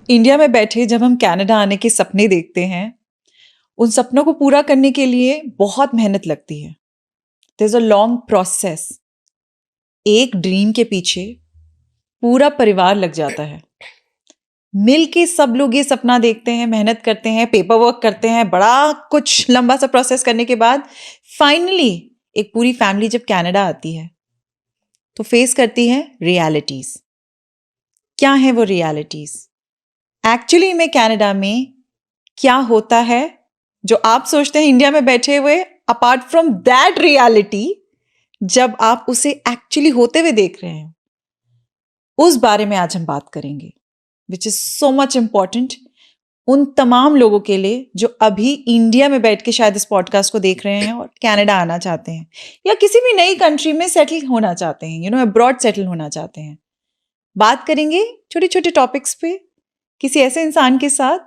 India में बैठे जब हम कनाडा आने के सपने देखते हैं, उन सपनों को पूरा करने के लिए बहुत मेहनत लगती है। There is a long process. एक ड्रीम के पीछे पूरा परिवार लग जाता है। मिल के सब लोग ये सपना देखते हैं, मेहनत करते हैं, पेपर वर्क करते हैं, बड़ा कुछ लंबा सा प्रोसेस करने के बाद फाइनली एक पूरी फैमिली जब कनाडा आती है तो फेस करती है रियलिटीज। क्या है वो रियलिटीज? एक्चुअली में कनाडा में क्या होता है जो आप सोचते हैं इंडिया में बैठे हुए, अपार्ट फ्रॉम दैट रियलिटी, जब आप उसे एक्चुअली होते हुए देख रहे हैं, उस बारे में आज हम बात करेंगे, which is so much important उन तमाम लोगों के लिए जो अभी इंडिया में बैठ के शायद इस पॉडकास्ट को देख रहे हैं और कनाडा आना चाहते हैं या किसी भी नई कंट्री में सेटल होना चाहते हैं, अब्रॉड सेटल होना चाहते हैं। बात करेंगे छोटे छोटे टॉपिक्स पे किसी ऐसे इंसान के साथ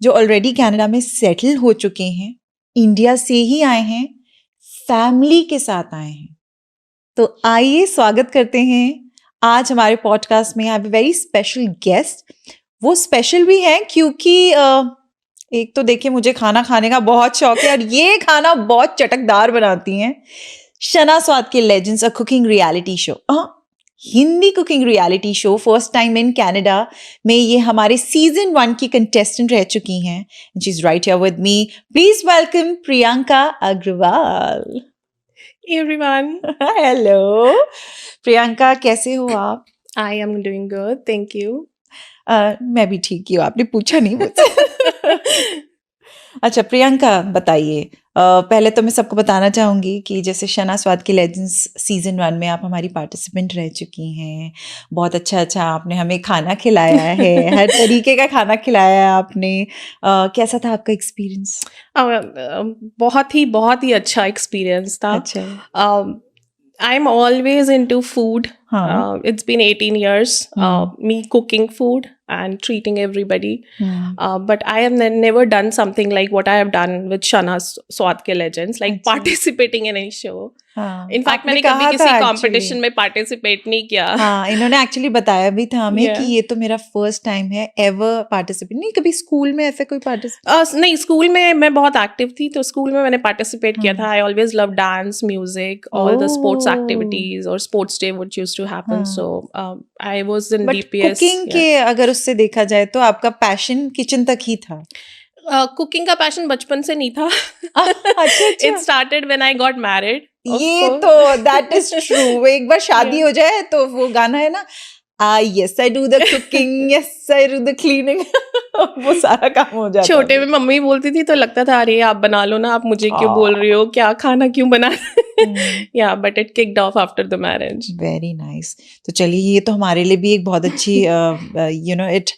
जो ऑलरेडी कनाडा में सेटल हो चुके हैं, इंडिया से ही आए हैं, फैमिली के साथ आए हैं। तो आइए स्वागत करते हैं आज हमारे पॉडकास्ट में। I have a very special guest. वो स्पेशल भी है क्योंकि एक तो देखिए मुझे खाना खाने का बहुत शौक है और ये खाना बहुत चटकदार बनाती हैं। शना स्वाद के legends, a cooking reality show, Hindi cooking reality show, first time in Canada में ये हमारे सीजन 1 की कंटेस्टेंट रह चुकी हैं। She is right here with me. Please welcome Priyanka Agarwal. Everyone, hello Priyanka, कैसे हो आप? I am doing good. Thank you. मैं भी ठीक ही हूँ, आपने पूछा नहीं मुझसे। अच्छा प्रियंका बताइए, पहले तो मैं सबको बताना चाहूँगी कि जैसे शना स्वाद की लेजेंड्स सीजन 1 में आप हमारी पार्टिसिपेंट रह चुकी हैं। बहुत अच्छा आपने हमें खाना खिलाया है, हर तरीके का खाना खिलाया है आपने। कैसा था आपका एक्सपीरियंस? बहुत ही अच्छा एक्सपीरियंस था। अच्छा। I am always into food. हाँ। It's been 18 years me cooking food and treating everybody. But I have never done something like what I have done with Shana's Swad Ke Legends, like अच्छा। participating in any show. हाँ, in fact आपने मैंने कहा कभी था किसी actually। Competition में participate नहीं किया। हाँ, इन्होंने एक्चुअली बताया भी था हमें Yeah. कि ये तो मेरा फर्स्ट टाइम है एवर पार्टिसिपेट। नहीं, कभी स्कूल में ऐसे कोई पार्टिसिपेट? नहीं, स्कूल में मैं बहुत एक्टिव थी, तो स्कूल में मैंने पार्टिसिपेट किया था। I always love dance, music, all the sports activities और sports day which used to happen. So I was in DPS. Cooking के अगर उससे देखा जाए तो आपका पैशन किचन तक ही था? कुकिंग का पैशन बचपन से नहीं था। अच्छा। It started when I got married. ये तो दैट इज ट्रू। एक बार शादी हो जाए तो वो गाना है ना, yes I do the cooking, yes I do the cleaning। वो सारा काम हो जाता। छोटे में मम्मी बोलती थी तो लगता था अरे आप बना लो ना, आप मुझे क्यों बोल रही हो, क्या खाना क्यों बना। या but it kicked of after the marriage. Very nice. तो चलिए, ये तो हमारे लिए भी एक बहुत अच्छी it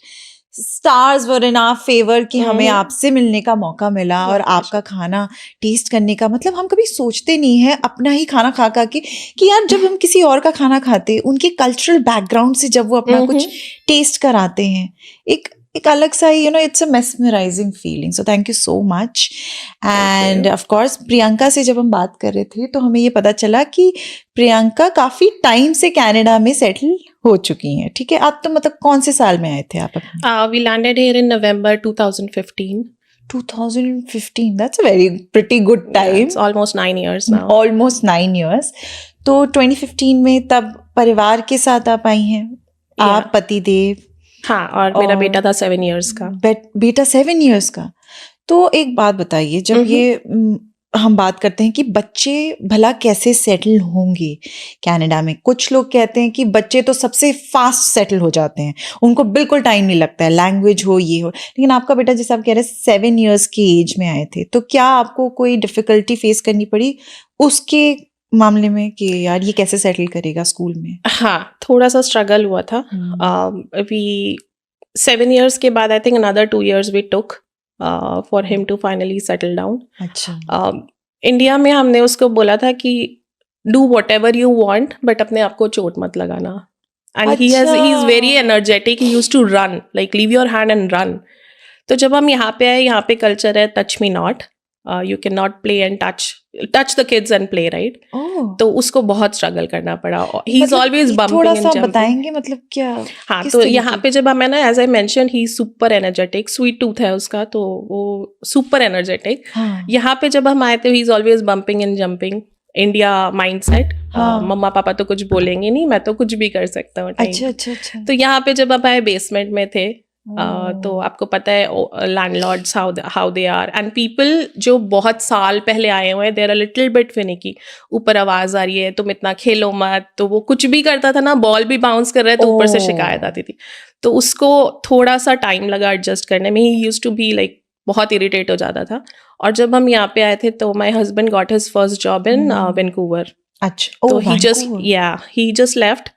stars were in our favour कि हमें आपसे मिलने का मौका मिला और आपका खाना टेस्ट करने का। मतलब हम कभी सोचते नहीं है अपना ही खाना खा के कि यार जब हम किसी और का खाना खाते, उनके कल्चरल बैकग्राउंड से जब वो अपना कुछ टेस्ट कराते हैं, एक अलग सा ही it's a mesmerizing feeling. So thank you so much. And of course Priyanka से जब हम बात कर रहे थे तो हमें ये पता चला कि प्रियंका काफी टाइम से कनाडा में सेटल हो चुकी हैं। ठीक है, आप तो मतलब कौन से साल में आए थे आप? We landed here in November 2015। 2015, that's a very pretty good time. Yeah, it's almost 9 years now. Almost 9 years. तो 2015 में तब परिवार के साथ आप आई हैं, आप, पति देव। हाँ, और मेरा बेटा था 7 years का। बेटा 7 years का। तो एक बात बताइए, जब ये हम बात करते हैं कि बच्चे भला कैसे सेटल होंगे कनाडा में, कुछ लोग कहते हैं कि बच्चे तो सबसे फास्ट सेटल हो जाते हैं, उनको बिल्कुल टाइम नहीं लगता है, लैंग्वेज हो ये हो। लेकिन आपका बेटा, जैसे आप कह रहे हैं 7 years की एज में आए थे, तो क्या आपको कोई डिफिकल्टी फेस करनी पड़ी उसके मामले में कि यार ये कैसे सेटल करेगा स्कूल में? हाँ, थोड़ा सा स्ट्रगल हुआ था। वी 7 years के बाद I think another 2 years we took for him to finally settle down. अच्छा। इंडिया में हमने उसको बोला था कि do whatever you want, but अपने आप को चोट मत लगाना। And he is very energetic. He used to run, like leave your hand and run. तो जब हम यहाँ पे आए, यहाँ पे कल्चर है touch me not. You cannot play and touch touch the kids and play, right? ओह, तो उसको बहुत स्ट्रगल करना पड़ा. He's मतलब always ये bumping थोड़ा and सा jumping. बताएंगे मतलब क्या, हाँ, किस तो तरीके यहाँ पे जब मैं ना, as I mention, he super energetic, sweet tooth है उसका, तो वो सुपर एनर्जेटिक. हाँ यहाँ पे जब हम आए थे, he is always bumping and jumping. India mindset. हाँ मम्मा पापा तो कुछ बोलेंगे नहीं, मैं तो कुछ भी कर सकता हूँ टाइम. अच्छा अच्छा अच्छा तो यहाँ पे जब हम आए, बेसमेंट में थे. तो ओह, आपको पता है landlords how they are, and people जो बहुत साल पहले आए हुए हैं, they are little bit finicky. ऊपर आवाज आ रही है, तुम इतना खेलो मत, तो वो कुछ भी करता था ना, बॉल भी बाउंस कर रहा है तो ऊपर से शिकायत आती थी. तो उसको थोड़ा सा टाइम लगा एडजस्ट करने में. He used to be like बहुत इरिटेट हो जाता था. और जब हम यहाँ पे आए थे, तो my husband got his first job in Vancouver. अच्छा तो ओह ही जस्ट लेफ्ट.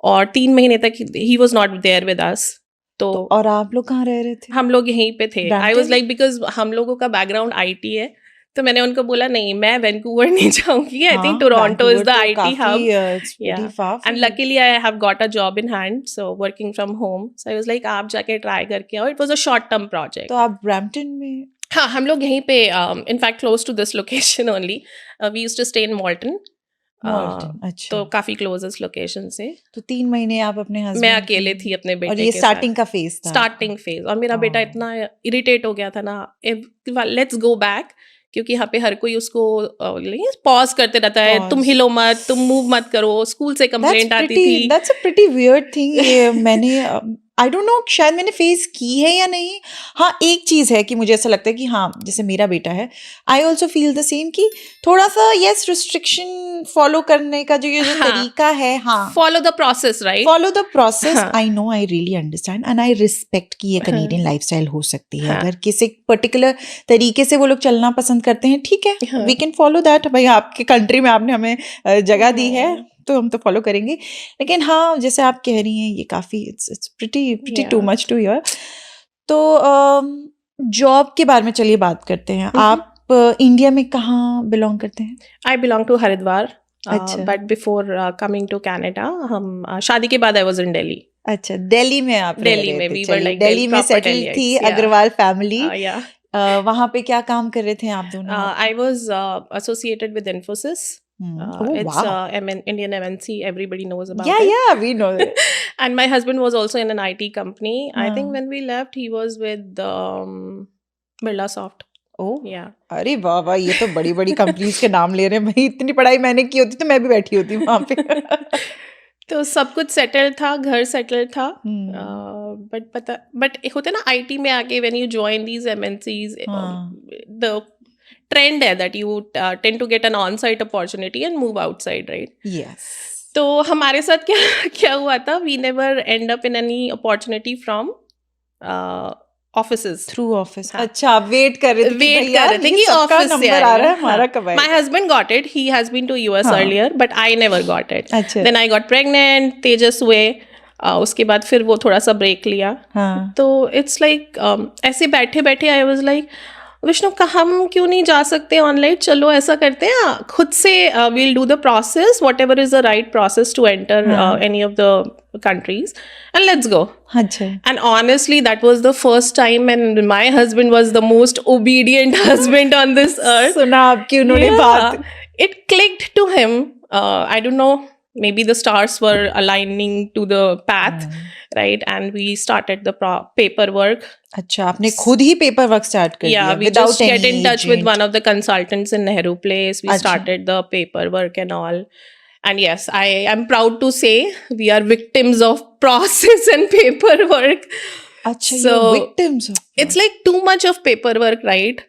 और 3 महीने तक he was not there with us. तो और आप लोग कहाँ रह रहे थे? हम लोग यहीं पे थे. आई Brampton? वॉज लाइक, बिकॉज हम लोगों का बैकग्राउंड आईटी है, तो मैंने उनको बोला नहीं, मैं वैंकूवर नहीं जाऊंगी. I think Toronto is the IT hub. And luckily I have got a job in hand, so working from home. So I was like, आप जाके ट्राई करके आओ. It was a short term project. तो आप Brampton में? हाँ, हम लोग यहीं पे, in fact close to this location only. We used to stay in Malton. अच्छा, तो काफी क्लोजेस्ट लोकेशन से. तो 3 महीने आप अपने हस्बैंड? मैं अकेले थी अपने बेटे और ये के स्टार्टिंग साथ. का फेज था? Starting phase. और मेरा बेटा इतना इरिटेट हो गया था ना, लेट्स गो बैक, क्योंकि यहाँ पे हर कोई उसको पॉज करते रहता है. तुम हिलो मत, तुम मूव मत करो. स्कूल से कंप्लेंट आती थी. That's a pretty weird thing. ये मैंने आई डोंट नो, शायद मैंने फेस की है या नहीं. हाँ, एक चीज़ है कि मुझे ऐसा लगता है कि हाँ, जैसे मेरा बेटा है, I also feel the same कि थोड़ा सा यस रिस्ट्रिक्शन फॉलो करने का जो तरीका है. हाँ, follow the process, right? Follow the process. I know, I really understand and I respect कि ये कनेडियन लाइफस्टाइल हो सकती है. अगर किसी पर्टिकुलर तरीके से वो लोग चलना पसंद करते हैं, ठीक है, वी कैन फॉलो दैट. भाई, आपके कंट्री में आपने हमें जगह दी है, तो हम तो फॉलो करेंगे. लेकिन हाँ, जैसे आप कह रही हैं, ये काफ़ी it's pretty too much too here. तो जॉब के बारे में चलिए बात करते हैं. आप इंडिया में कहाँ बिलोंग करते हैं? I belong to Haridwar. अच्छा. But before coming to Canada, हम शादी के बाद आई वाज इन दिल्ली. अच्छा, दिल्ली में आप रह दिल्ली रहे में थे. वी वर चलिए, लाइक दिल्ली में सेटल थी अग्रवाल फैमिली. वहाँ पे क्या काम कर रहे थे आप दोनों? I was associated with Infosys. It's Indian MNC. Everybody knows about it. Yeah, we know it. And my husband was also in an IT company. I think when we left, he was with Birlasoft. Oh, yeah. अरे वाह वाह, ये तो बड़ी बड़ी companies के नाम ले रहे हैं भाई. इतनी पढ़ाई मैंने की होती तो मैं भी बैठी होती वहाँ पे. तो सब कुछ सेटल था, घर सेटल था. बट होता है ना, आईटी में आके when you join these MNCs, the trend है that you tend to get an on site opportunity and move outside, right? Yes. तो हमारे साथ क्या हुआ था, we never end up in any opportunity from offices, through office. अच्छा, आप wait कर रहे थे कि ऑफिस से आ रहा है, हमारा कब आएगा? My husband got it. He has been to US earlier, but I never got it. अच्छा. Then I got pregnant, Tejas हुए. उसके बाद फिर वो थोड़ा सा ब्रेक लिया. तो इट्स लाइक ऐसे बैठे बैठे आई वाज लाइक, विष्णु का हम क्यों नहीं जा सकते ऑनलाइन? चलो ऐसा करते हैं, खुद से we'll do the process, whatever is the right process to enter any of the countries, and let's go. And honestly, that was the first time, and my husband was the most obedient husband on this earth. सुना आपकी उन्होंने बात. It clicked to him. I don't know, maybe the stars were aligning to the path, right? And we started the paperwork. अच्छा, आपने खुद ही paper work start कर दिया? Yeah, we just get in touch with one of the consultants in Nehru Place. We started the paperwork and all. And yes, I am proud to say we are victims of process and paperwork. अच्छा, so you're victims of it's like too much of paperwork, right?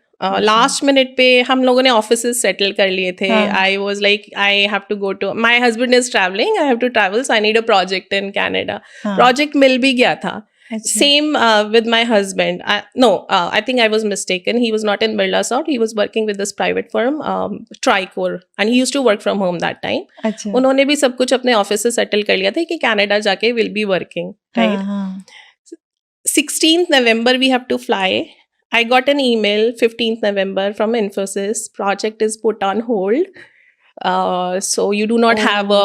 Last minute पे हम लोगों ने offices settle कर लिए थे. I was like, I have to go to, my husband is traveling, I have to travel, so I need a project in Canada. Project मिल भी गया था. Same with my husband. I think I was mistaken. He was not in Birlasoft. He was working with this private firm, Tricor, and he used to work from home that time. अच्छा. उन्होंने भी सब कुछ अपने office से settle कर लिया था कि कनाडा जाके will be working, right? 16th November we have to fly. I got an email 15th November from Infosys. Project is put on hold. So you do not have a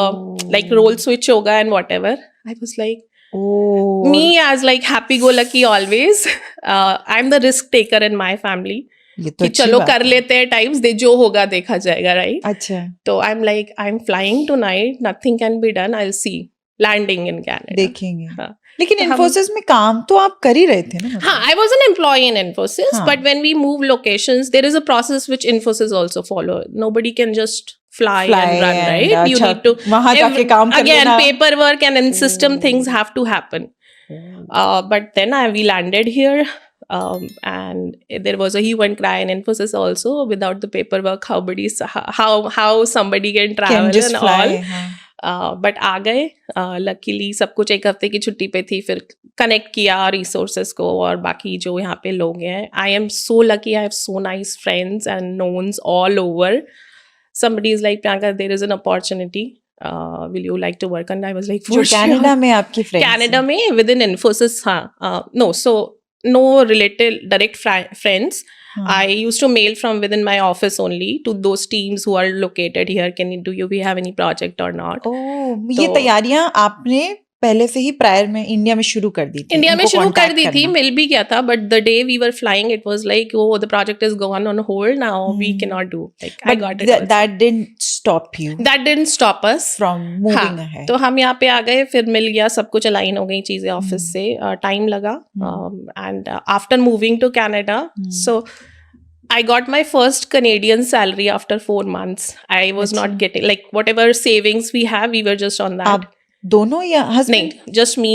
like role switch hoga and whatever. I was like, me as like happy go lucky always. I'm the risk taker in my family. ये तो कि चलो कर लेते हैं times, दे जो होगा देखा जाएगा, राइट? अच्छा, तो I am like, I am flying tonight, nothing can be done, I will see, landing in Canada, देखेंगे। हाँ। लेकिन तो इन्फोसिस में काम तो आप कर ही रहे थे ना? हाँ, I was an employee in Infosys, हाँ. but when we move locations, there is a process which Infosys also follow. Nobody can just fly and run, right? You अच्छा, need to वहाँ जाके काम कर again लेना। paperwork and in system things have to happen. But then we landed here, and there was a hue and cry in Infosys also without the paperwork. How somebody can travel just and fly, all. हाँ. But आ गए, luckily सब कुछ, एक हफ्ते की छुट्टी पे थी, फिर कनेक्ट किया रिसोर्सेज को और बाकी जो यहाँ पे लोग हैं. I am so lucky, I have so nice friends and knowns all over. Somebody is like, Priyanka, there is an opportunity. Will you like to work? And I was like, for sure. Canada में आपकी friends? Canada में within Infosys, हाँ. No, so no related direct friends. I used to mail from within my office only to those teams who are located here. Do we have any project or not? ये तैयारियां आपने पहले से ही prior में India में शुरू कर दी थी? इंडिया में शुरू कर दी थी, मिल भी गया था, but the day we were flying it was like, oh, the project is gone on hold now, we cannot do. Like, I got it. That didn't stop you. That didn't stop us from moving ahead. तो हम यहाँ पे आ गए, फिर मिल गया, सब कुछ align हो गई चीजें ऑफिस से, टाइम लगा. And after moving to Canada, so I got my first Canadian salary after 4 months. I was not getting, like, whatever savings we have, we were just on that. आप दोनों या husband? नहीं, just me.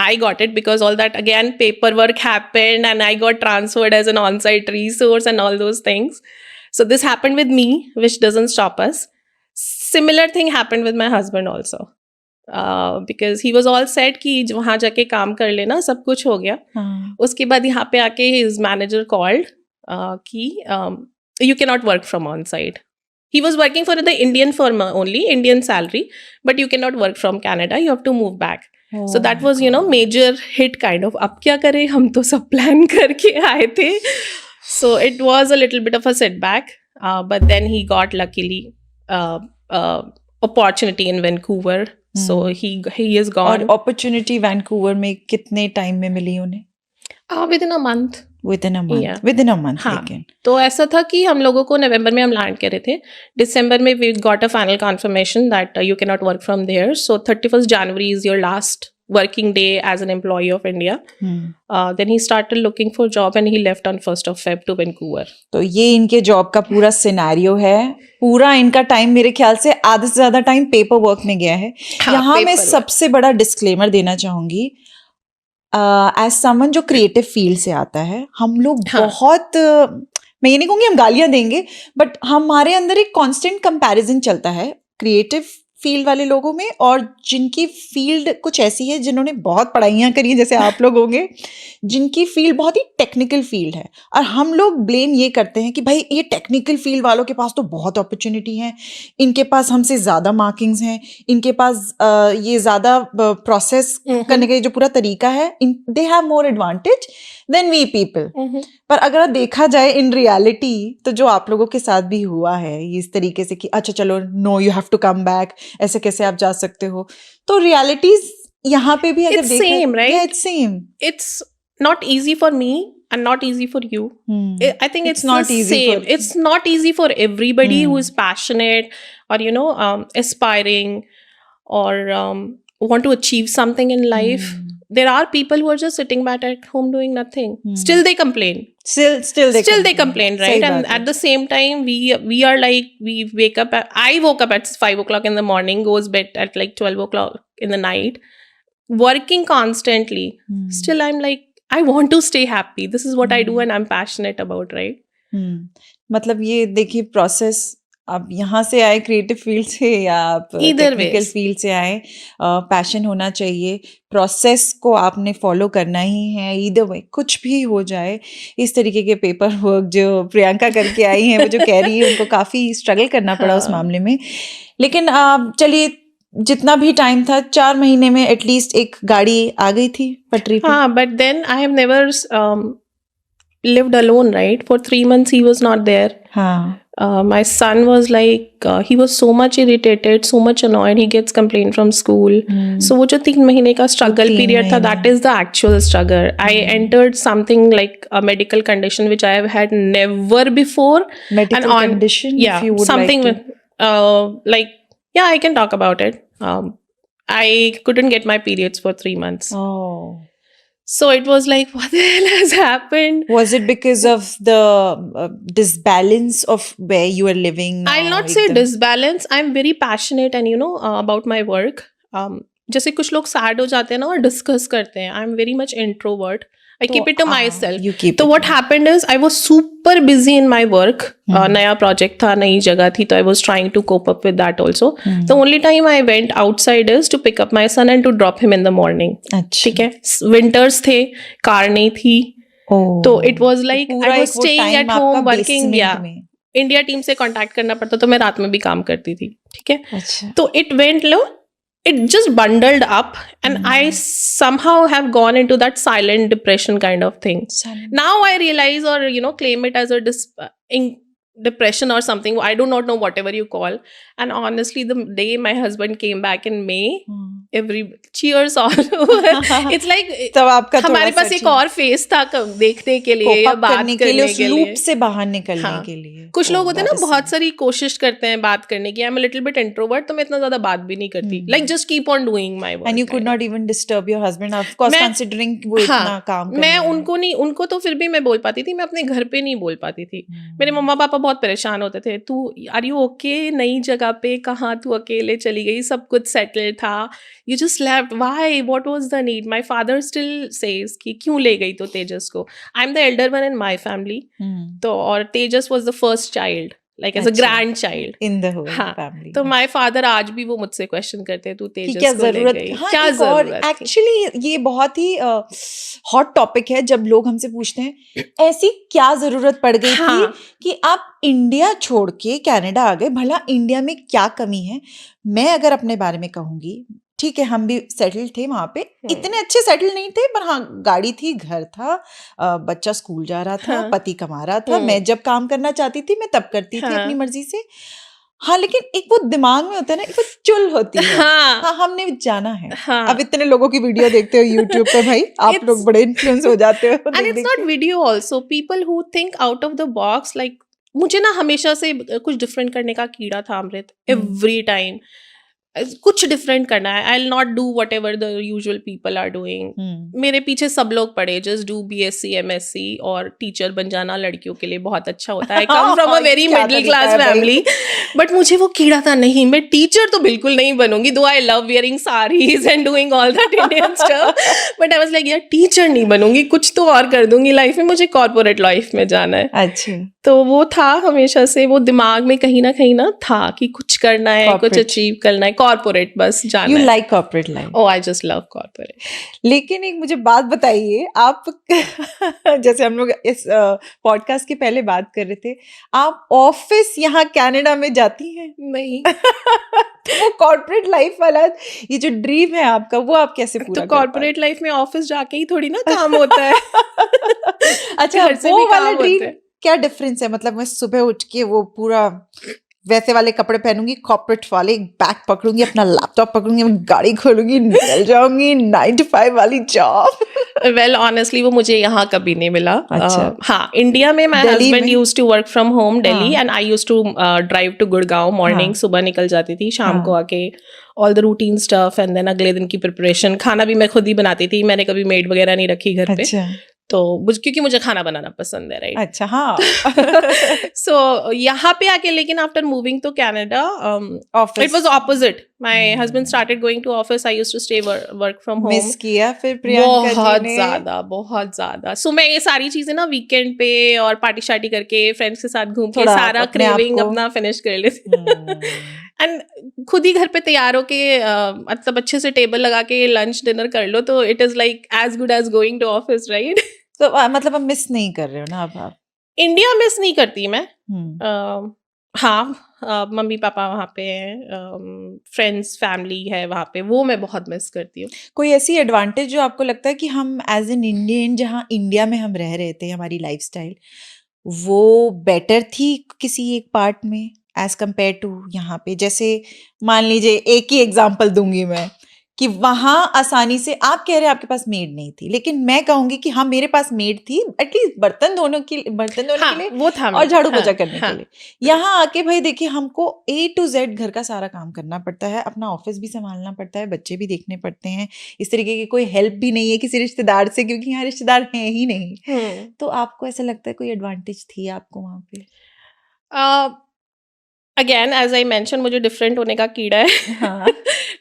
I got it because all that, again, paperwork happened and I got transferred as an on-site resource and all those things. So this happened with me, which doesn't stop us. Similar thing happened with my husband also. Because he was all set कि वहाँ जाके काम कर लेना, सब कुछ हो गया. उसके बाद यहाँ पे आके his manager called कि you cannot work from on-site. He was working for the Indian firm only, Indian salary, but you cannot work from Canada. You have to move back. So that was, major hit kind of. अब क्या करें, हम तो सब plan करके आए थे. So it was a little bit of a setback. But then he got luckily opportunity in Vancouver. So he is gone. और opportunity Vancouver में कितने time में मिली उन्हें? Within a month. Within a month. Yeah. Within a month. हाँ. लेकिन तो ऐसा था कि हम लोगों को नवंबर में हम लैंड करे थे, दिसंबर में we got a final confirmation that you cannot work from there. So 31st January is your last working day as an employee of India. Then he started looking for job and he left on 1st of Feb to Vancouver. तो ये इनके job का पूरा scenario है. पूरा इनका time मेरे ख्याल से आधे से ज्यादा टाइम पेपर वर्क में गया है. यहाँ मैं सबसे बड़ा डिस्क्लेमर देना चाहूंगी. एज समवन जो क्रिएटिव फील्ड से आता है, हम लोग बहुत, मैं ये नहीं कहूँगी हम गालियां देंगे, बट हमारे अंदर एक कांस्टेंट कंपैरिजन चलता है क्रिएटिव फील्ड वाले लोगों में और जिनकी फील्ड कुछ ऐसी है, जिन्होंने बहुत पढ़ाइयाँ करी हैं जैसे आप लोग होंगे, जिनकी फील्ड बहुत ही टेक्निकल फील्ड है. और हम लोग ब्लेम ये करते हैं कि भाई ये टेक्निकल फील्ड वालों के पास तो बहुत अपॉर्चुनिटी है, इनके पास हमसे ज़्यादा मार्किंग्स हैं, इनके पास ये ज़्यादा प्रोसेस करने का जो पूरा तरीका है, they have more advantage than we people. पर अगर देखा जाए इन रियलिटी, तो जो आप लोगों के साथ भी हुआ है इस तरीके से कि अच्छा चलो, no you have to come back, ऐसे कैसे आप जा सकते हो, तो रियलिटीज यहाँ पे भी अगर देखा, same, right? Yeah, it's same. It's not easy for me and not easy for you. I think it's not easy. Same. It's not easy for everybody who is passionate or aspiring or want to achieve something in life. There are people who are just sitting back at home doing nothing. Still they complain. Still they complain, right? And at the same time, we are like, we wake up I woke up at 5 o'clock in the morning, goes bed at like 12 o'clock in the night, working constantly. Still I'm like, I want to stay happy. This is what I do and I'm passionate about, right? मतलब ये देखिए process, आप यहाँ से आए creative field से या आप टेक्निकल फील्ड से आए, पैशन होना चाहिए, प्रोसेस को आपने फॉलो करना ही है. ईदर वे कुछ भी हो जाए, इस तरीके के पेपर वर्क जो प्रियंका करके आई हैं, वो जो कह रही है, उनको काफ़ी स्ट्रगल करना पड़ा उस मामले में. लेकिन चलिए, जितना भी टाइम था, 4 महीने में एटलीस्ट एक गाड़ी आ गई थी पटरी पे. हाँ, but then I have never lived alone, right? For 3 months he was not there. My son was like, he was so much irritated, so much annoyed. He gets complaint from school. So वो जो 3 महीने का struggle period था, that is the actual struggle. I entered something like a medical condition which I have had never before. Medical condition? Yeah, if you would something like to. like, yeah, I can talk about it. I couldn't get my periods for 3 months. Oh. So it was like, what the hell has happened? Was it because of the disbalance of where you are living now? I'll not say disbalance. I'm very passionate and about my work. जैसे कुछ लोग sad हो जाते हैं ना और discuss करते हैं. I'm very much introvert. I keep it to myself. You keep so it what happened is I was super busy in my work. नया project था, नई जगह थी, तो I was trying to cope up with that also. The only time I went outside is to pick up my son and to drop him in the morning. ठीक है. Winters थे, car नहीं थी. तो it was like I was staying at home working. Yeah. India team से contact करना पड़ता, तो मैं रात में भी काम करती थी. ठीक है. तो it went low. It just bundled up and I somehow have gone into that silent depression kind of thing. Now I realize or claim it as a depression or something. I do not know, whatever you call. And honestly, the day my husband came back in May, every cheers all over. It's like तब आपका हमारे पास एक और face था देखने के लिए या बात करने के लिए, लूप से बाहर निकलने के लिए. कुछ लोग होते हैं ना, बहुत सारी कोशिश करते हैं बात करने की. आई am a little bit introvert, तो मैं इतना ज्यादा बात भी नहीं करती. Like just keep on doing my work. And you could not even disturb your husband, of course considering वो इतना काम कर. मैं उनको नहीं, उनको तो फिर भी मैं बोल पाती थी. मैं अपने घर पे नहीं बोल पाती थी. मेरे मम्मा पापा बहुत परेशान होते थे. तू आर यू ओके, नई जगह पे कहाँ तू अकेले चली गई, सब कुछ सेटल था, you just left, why, what was the need. My father still says कि क्यों ले गई तो तेजस को. I am the elder one in my family. तो और Tejas was the first child, like as a grandchild in the whole family. तो my father आज भी वो मुझसे क्वेश्चन करते हैं, तू तेजस क्या को ले गई, क्या जरूरत. एक्चुअली ये बहुत ही हॉट टॉपिक है जब लोग हमसे पूछते हैं ऐसी क्या जरूरत पड़ गई थी कि आप इंडिया छोड़ के कनाडा आ गए, भला इंडिया में क्या कमी है. मैं अगर अपने बारे में कहूंगी, ठीक है, हम भी सेटल थे वहां पे, इतने अच्छे सेटल नहीं थे, पर हाँ गाड़ी थी, घर था, बच्चा स्कूल जा रहा था, पति कमा रहा था, मैं जब काम करना चाहती थी मैं तब करती थी अपनी मर्जी से. हाँ, लेकिन एक वो दिमाग में होता है ना, एक वो चुल होती है. हाँ, हमने जाना है. अब इतने लोगों की वीडियो देखते हो यूट्यूब पे, भाई आप लोग बड़े इन्फ्लुएंस हो जाते हो. And it's not video also, people who think out of the box. Like मुझे ना हमेशा से कुछ डिफरेंट करने का कीड़ा था अमृत. एवरी टाइम कुछ डिफरेंट करना है. I will not do whatever the usual people are doing. मेरे पीछे सब लोग पढ़े, जस्ट डू BSc MSc, और टीचर बन जाना लड़कियों के लिए बहुत अच्छा होता है. I come from a very middle class family, but मुझे वो कीड़ा था, नहीं मैं टीचर तो बिल्कुल नहीं बनूंगी. दो I love wearing saris and doing all that Indian stuff, but I was like यार टीचर नहीं बनूंगी, कुछ तो और कर दूंगी लाइफ में, मुझे कॉर्पोरेट लाइफ में जाना है. अच्छा, तो वो था हमेशा से, वो दिमाग में कहीं ना था कि कुछ करना है, कुछ अचीव करना है, कॉर्पोरेट बस जाना है. You like corporate life? Oh, I just love corporate. लेकिन एक मुझे बात बताइए, आप जैसे हम लोग इस पॉडकास्ट के पहले बात कर रहे थे, आप ऑफिस यहाँ कनाडा में जाती हैं? नहीं. वो कॉर्पोरेट लाइफ वाला ये जो ड्रीम है आपका, वो आप कैसे पूरा? तो कॉर्पोरेट लाइफ में ऑफिस जाके ही थोड़ी ना काम होता है. अच्छा, वो वाला ड्रीम क्या डिफरेंस है? मतलब मैं सुबह उठ के वो पूरा वैसे वाले कपड़े पहनूंगी, कॉर्पोरेट वाले बैग पकड़ूंगी, अपना लैपटॉप पकड़ूंगी, गाड़ी खोलूंगी, निकल जाऊंगी 9 to 5 वाली जॉब. वेल ऑनेस्टली वो मुझे यहाँ कभी नहीं मिला. अच्छा. हाँ, इंडिया में my husband used to work from home Delhi, and I used to drive to Gurgaon morning. सुबह निकल जाती थी, शाम को आके all the routine stuff, and then अगले दिन की प्रिपरेशन. खाना भी मैं खुद ही बनाती थी, मैंने कभी मेड वगैरह नहीं रखी घर पे. तो क्योंकि मुझे खाना बनाना पसंद है, राइट. अच्छा, हाँ. सो यहाँ पे आके, लेकिन after moving to Canada, it was opposite. My husband started going to office, I used to stay work from home. Miss किया फिर प्रियंका जी ने? बहुत ज्यादा. सो मैं ये सारी चीजें ना वीकेंड पे और पार्टी शार्टी करके फ्रेंड्स के साथ घूम के सारा क्रेविंग अपना फिनिश कर लेती. एंड खुद ही घर पे तैयार होके मतलब अच्छे से टेबल लगा के लंच डिनर कर लो, तो it is like as good as going to office, right. तो मतलब अब मिस नहीं कर रहे हो ना अब आप? इंडिया मिस नहीं करती मैं. हाँ, मम्मी पापा वहाँ पे हैं, फ्रेंड्स फैमिली है वहाँ पे, वो मैं बहुत मिस करती हूँ. कोई ऐसी एडवांटेज जो आपको लगता है कि हम एज एन इंडियन, जहाँ इंडिया में हम रह रहे थे, हमारी लाइफस्टाइल वो बेटर थी किसी एक पार्ट में एज कम्पेयर टू यहाँ पे? जैसे मान लीजिए, एक ही एग्जांपल दूंगी मैं, कि वहां आसानी से, आप कह रहे हैं आपके पास मेड नहीं थी, लेकिन मैं कहूंगी कि हाँ मेरे पास मेड थी, एटलीस्ट बर्तन धोने के लिए वो था और झाड़ू पोछा करने के लिए। यहाँ आके भाई देखिए, हमको A to Z घर का सारा काम करना पड़ता है, अपना ऑफिस भी संभालना पड़ता है, बच्चे भी देखने पड़ते हैं, इस तरीके की कोई हेल्प भी नहीं है किसी रिश्तेदार से, क्योंकि यहाँ रिश्तेदार हैं ही नहीं। तो आपको ऐसा लगता है कोई एडवांटेज थी आपको वहां पे? अगेन एज आई मेंशन, मुझे डिफरेंट होने का कीड़ा है। हाँ.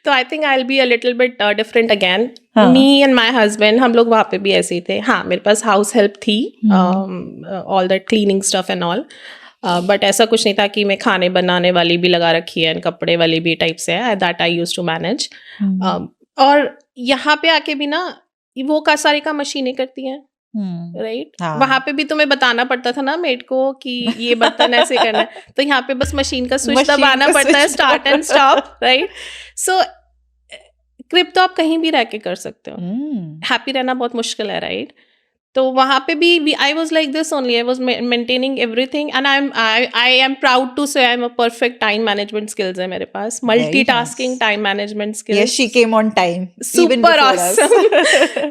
तो I think I will be a little bit different again. Me and my husband, हम लोग वहाँ पे भी ऐसे ही थे। हाँ, मेरे पास हाउस हेल्प थी, all that cleaning stuff and all, but ऐसा कुछ नहीं था कि मैं खाने बनाने वाली भी लगा रखी है, कपड़े वाली भी टाइप से है, that I use to manage. और यहाँ पे आके भी ना वो का सारी काम मशीनें करती हैं, राइट? वहां पे भी तुम्हें बताना पड़ता था ना मेड को कि ये बर्तन ऐसे करना है, तो यहाँ पे बस मशीन का स्विच दबाना पड़ता है, स्टार्ट एंड स्टॉप, राइट? सो क्रिप तो आप कहीं भी रह के कर सकते हो, हैप्पी रहना बहुत मुश्किल है, राइट? तो वहां पे भी I was like this only, I was maintaining everything, and I am proud to say I am a perfect time management skills है मेरे पास, multitasking time management skills. Yes, she came on time, super awesome.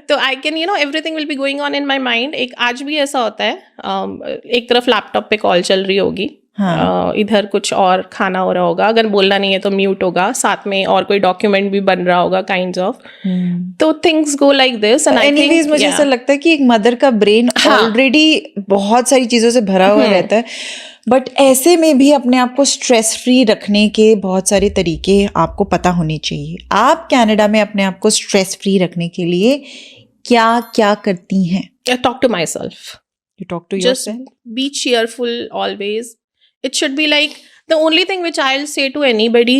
तो I can, you know, everything will be going on in my mind. एक आज भी ऐसा होता है, एक तरफ लैपटॉप पे कॉल चल रही होगी, इधर कुछ और खाना हो रहा होगा, अगर बोलना नहीं है तो म्यूट होगा, साथ में और कोई डॉक्यूमेंट भी बन रहा होगा, काइंड ऑफ। तो things go like this, and I think मुझे ऐसा लगता है कि एक मदर का ब्रेन ऑलरेडी बहुत सारी चीजों से भरा हुआ रहता है, बट ऐसे में भी अपने आप को स्ट्रेस फ्री रखने के बहुत सारे तरीके आपको पता होने चाहिए। आप कनाडा में अपने आप को स्ट्रेस फ्री रखने के लिए क्या क्या करती हैं? Talk to myself, you talk to yourself, be cheerful always. It should be like the only thing which I'll say to anybody,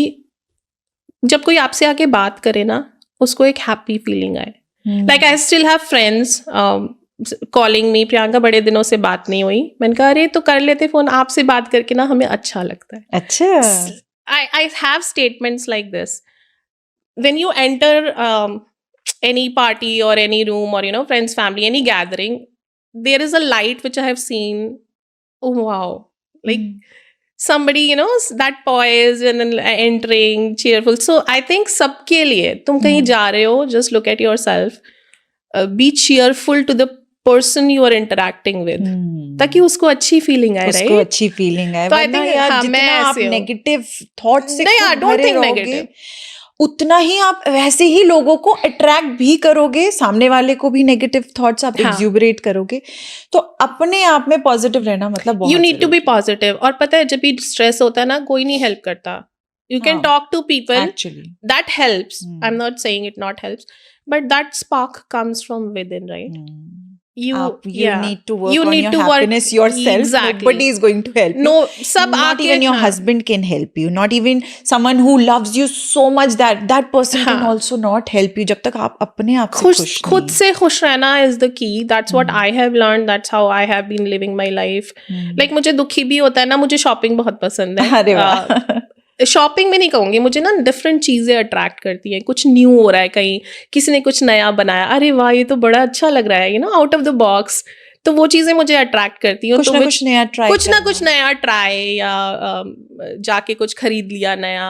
जब कोई आपसे आके बात करे ना, उसको एक हैप्पी फीलिंग आए। Like I still have friends calling me, Priyanka बड़े दिनों से बात नहीं हुई। मैंने कहा अरे तो कर लेते फोन, आपसे बात करके ना हमें अच्छा लगता है। अच्छा, I have statements like this. When you enter any party or any room or, you know, friends, family, any gathering, there is a light which I have seen. Oh wow. Like somebody, you know, that poise and then entering, cheerful. So I think सबके लिए, तुम कहीं जा रहे हो, just look at yourself, be cheerful to the person you are interacting with, ताकि उसको अच्छी फीलिंग आए, उसको अच्छी फीलिंग आए। तो I think यार जितना आप नेगेटिव थॉट से भरे रहोगे, उतना ही आप वैसे ही लोगों को अट्रैक्ट भी करोगे, सामने वाले को भी नेगेटिव थॉट्स आप एक्सुबरेट करोगे। तो अपने आप में पॉजिटिव रहना मतलब बहुत, you need to be positive. और पता है जब भी स्ट्रेस होता है ना, कोई नहीं हेल्प करता। You can talk to people, actually that helps, I am not saying it not helps, but that spark comes from within, right? You need to work on your happiness yourself. Exactly. Nobody is going to help you. No, not even your husband can help you. Not even someone who loves you so much that person can also not help you. जब तक आप अपने आप से खुद से खुश रहना is the key. That's what I have learned. That's how I have been living my life. Like मुझे दुखी भी होता है ना, मुझे शॉपिंग बहुत पसंद है। अरे वाह। शॉपिंग में नहीं कहूंगी, मुझे ना डिफरेंट चीजें अट्रैक्ट करती हैं। कुछ न्यू हो रहा है, कहीं किसी ने कुछ नया बनाया, अरे वाह ये तो बड़ा अच्छा लग रहा है, you no, out of the box. तो वो चीजें मुझे अट्रैक्ट करती हैं। कुछ ना कुछ नया ट्राई, कुछ ना कुछ नया ट्राई, या जाके कुछ खरीद लिया नया,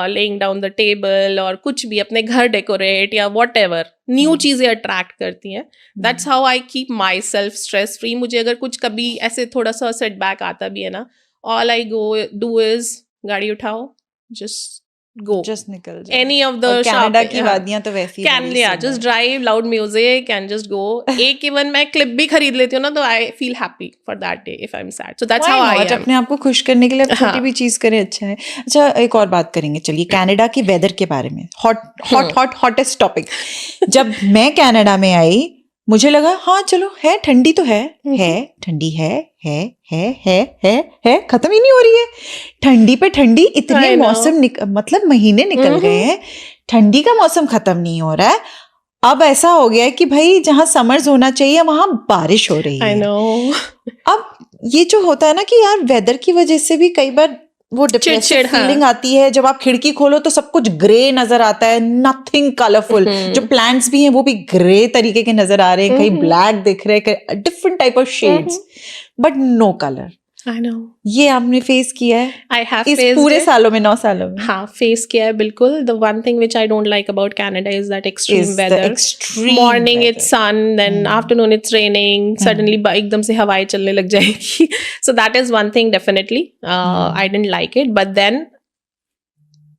लेइंग डाउन द टेबल, और कुछ भी अपने घर डेकोरेट या वॉट एवर, न्यू चीजें अट्रैक्ट करती हैं। That's how I keep my self stress free. मुझे अगर कुछ कभी ऐसे थोड़ा सा सेटबैक आता भी है ना, ऑल आई डू इज गाड़ी उठाओ, जस्ट गो, जस्ट निकल जाओ। एनी ऑफ द कनाडा की वादियां तो वैसी ही just drive, loud music and just go. एक इवन मैं क्लिप भी खरीद लेती हूँ ना, तो I feel happy for that day if I am sad. So that's how I am. अपने आप को खुश करने के लिए छोटी भी चीज करें, अच्छा है। अच्छा, एक और बात करेंगे, चलिए कनाडा के वेदर के बारे में, हॉटेस्ट टॉपिक। जब मैं कनाडा में आई, मुझे लगा हाँ चलो है, ठंडी तो है ठंडी है, खत्म ही नहीं हो रही है। ठंडी पे ठंडी, इतने मौसम मतलब महीने निकल गए हैं, ठंडी का मौसम खत्म नहीं हो रहा है। अब ऐसा हो गया है कि भाई जहाँ समर्स होना चाहिए वहां बारिश हो रही है। अब ये जो होता है ना कि यार वेदर की वजह से भी कई बार वो डिप्रेसिव फीलिंग आती है। जब आप खिड़की खोलो तो सब कुछ ग्रे नजर आता है, नथिंग कलरफुल। जो प्लांट्स भी हैं वो भी ग्रे तरीके के नजर आ रहे हैं, कहीं ब्लैक दिख रहे हैं, different type of shades. But no colour. I know, ये आपने फेस किया है आई हैव इस फेस्ड पूरे इट। सालों में, 9 सालों में? हाँ, फेस किया है बिल्कुल। The one thing which I don't like about Canada is that extreme Is the weather. extreme morning weather. It's sun, then afternoon it's raining, suddenly एकदम से हवाएं चलने लग जाएगी। So that is one thing definitely I didn't like it. But then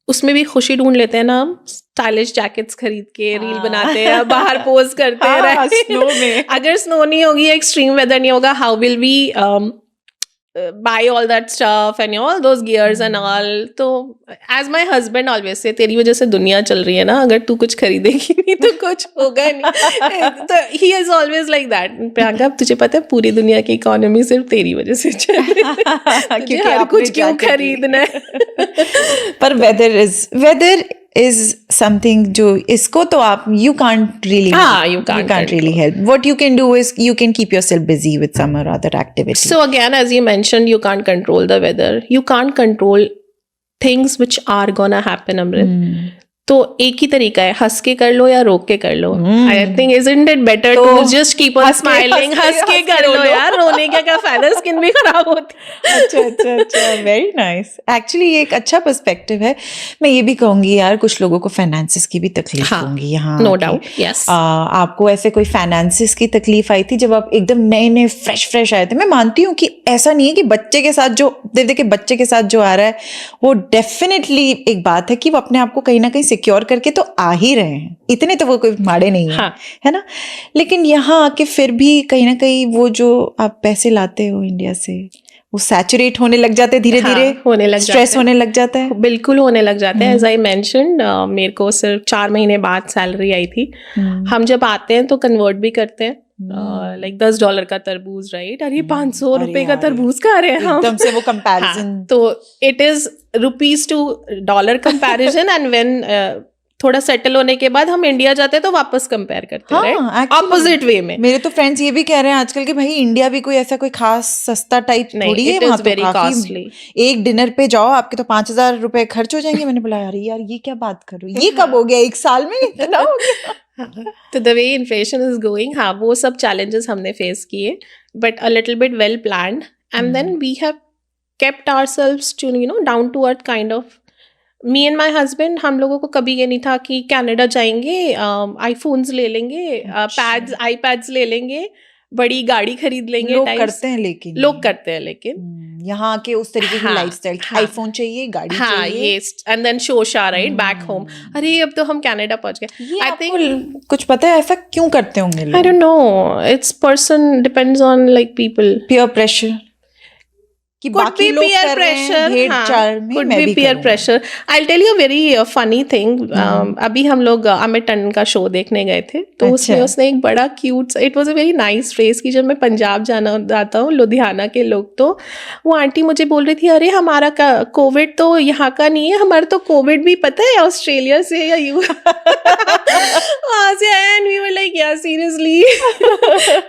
उसमें भी खुशी ढूंढ लेते हैं ना हम, स्टाइलिश जैकेट्स खरीद के रील बनाते हैं, बाहर पोज करते हैं, हाँ, right? snow में। अगर स्नो नहीं होगी, एक्सट्रीम वेदर नहीं होगा, how will we buy all that stuff and all those gears and all? तो as my husband always say, तेरी वजह से दुनिया चल रही है ना, अगर तू कुछ खरीदेगी नहीं तो कुछ होगा नहीं। तो he is always like that। Priyanka, अब तुझे पता है पूरी दुनिया की इकोनॉमी सिर्फ तेरी वजह से चल रही है, तुझे हर कुछ क्यों खरीदना है? पर वेदर इज समथिंग जो इसको तो आप you can't really you can't really help. What you can do is you can keep yourself busy with some or other activity. So again, as you mentioned, you can't control the weather. You can't control things which are gonna happen, Amrit. तो एक ही तरीका है, हंस के कर लो या रोक के कर लो। I think isn't it better to just keep on smiling? हंस के कर लो यार, रोने का क्या फायदा, स्किन भी खराब होती है। अच्छा, वेरी नाइस। एक्चुअली ये एक अच्छा पर्सपेक्टिव है। मैं ये भी कहूंगी यार, कुछ लोगों को फाइनेंसिस की भी तकलीफ होंगी यहाँ। No doubt, yes. आपको ऐसे कोई फाइनेंसिस की तकलीफ आई थी जब आप एकदम नए फ्रेश आए थे? मैं मानती हूँ कि ऐसा नहीं है कि बच्चे के साथ जो देखिए बच्चे के साथ जो आ रहा है वो डेफिनेटली एक बात है कि वो अपने आप को कहीं ना कहीं सिक्योर करके तो आ ही रहे हैं, इतने तो वो कोई माड़े नहीं है, है ना? लेकिन यहाँ आके फिर भी कहीं ना कहीं वो जो आप पैसे लाते हो इंडिया से, वो सैचुरेट होने लग जाते हैं धीरे-धीरे, होने लग स्ट्रेस होने लग जाता है। बिल्कुल होने लग जाता है। एज आई मेंशन्ड, मेरे को सिर्फ 4 महीने बाद सैलरी आई थी। हम जब आते हैं तो कन्वर्ट भी करते हैं, लाइक $10 का तरबूज, राइट? अरे 500 रुपए का तरबूज खा रहे हैं हम, एकदम से वो कंपैरिजन। तो it is rupees to dollar comparison. And when थोड़ा सेटल होने के बाद हम इंडिया जाते हैं तो वापस कंपेयर करते हैं, राइट? ऑपोजिट वे में। मेरे तो फ्रेंड्स ये भी कह रहे हैं आजकल कि भाई इंडिया भी कोई ऐसा कोई खास सस्ता टाइप थोड़ी है, वहाँ तो काफी, एक डिनर पे जाओ आपके तो 5,000 रुपए खर्च हो जाएंगे। मैंने बोला अरे यार ये क्या बात करो, ये कब हो गया, 1 साल में इतना हो गया? तो the way inflation is going, हाँ वो सब चैलेंजेस हमने फेस किए, but a little bit well planned, and then we have kept ourselves to down to earth kind of. Me and my husband, हम लोगों को कभी ये नहीं था कि कनाडा जाएंगे, आईफोन्स ले लेंगे, आईपैड्स ले लेंगे, बड़ी गाड़ी खरीद लेंगे। लोग करते हैं लेकिन यहाँ के उस तरीके की लाइफस्टाइल, आईफोन चाहिए, गाड़ी चाहिए, एंड देन शोशा, राइट, बैक होम। अरे अब तो हम कनाडा पहुंच गए। आई थिंक कुछ पता है ऐसा क्यों करते होंगे? I don't know, it's person, depends on like people, peer pressure कि बाकी लोग कर रहे हैं, भेड़ चाल में मैं भी peer pressure. I'll tell you a very funny thing. अभी हम लोग अमित टंडन का शो देखने गए थे, तो उसमें उसने एक बड़ा cute, it was a very nice phrase कि जब मैं पंजाब जाता हूँ, लुधियाना के लोग, तो वो आंटी मुझे बोल रही थी, अरे हमारा कोविड तो यहाँ का नहीं है, हमारा तो कोविड भी पता है ऑस्ट्रेलिया से या यू वहाँ से आया। एंड वी वर लाइक या सीरियसली।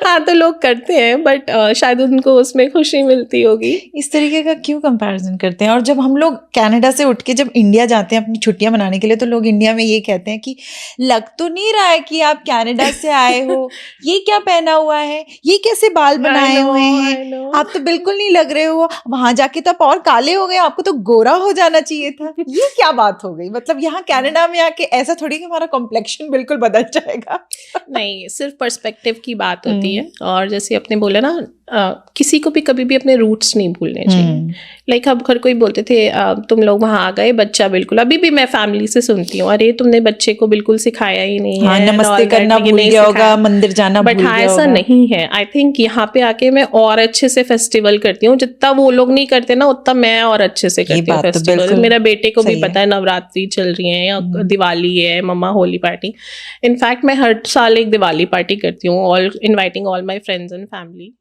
हाँ तो लोग करते हैं, बट शायद उनको उसमें खुशी मिलती होगी। इस तरीके का क्यों कंपैरिजन करते हैं? और जब हम लोग कनाडा से उठ के जब इंडिया जाते हैं अपनी छुट्टियां मनाने के लिए, तो लोग इंडिया में ये कहते हैं कि लग तो नहीं रहा है कि आप कनाडा से आए हो, ये क्या पहना हुआ है, ये कैसे बाल बनाए हुए हैं, आप तो बिल्कुल नहीं लग रहे हो, वहां जाके तो आप और काले हो गए, आपको तो गोरा हो जाना चाहिए था। ये क्या बात हो गई? मतलब यहाँ कनाडा में आके ऐसा थोड़ी कि हमारा कॉम्प्लेक्शन बिल्कुल बदल जाएगा। नहीं, सिर्फ पर्सपेक्टिव की बात होती है। और जैसे आपने बोला ना, किसी को भी कभी भी अपने रूट्स नहीं भूलने चाहिए। लाइक अब हर कोई बोलते थे तुम लोग वहां आ गए, बच्चा बिल्कुल, अभी भी मैं फैमिली से सुनती हूँ, अरे तुमने बच्चे को बिल्कुल सिखाया ही नहीं है, नमस्ते करना भूल गया होगा, मंदिर जाना भूल गया होगा। बट ऐसा नहीं है। आई थिंक यहाँ पे आके मैं और अच्छे से फेस्टिवल करती हूँ, जितना वो लोग नहीं करते ना उतना मैं और अच्छे से करती हूँ फेस्टिवल। मेरा बेटे को भी पता है नवरात्रि चल रही है या दिवाली है, मम्मा होली पार्टी। इनफैक्ट मैं हर साल एक दिवाली पार्टी करती हूँ, all inviting all my friends and family.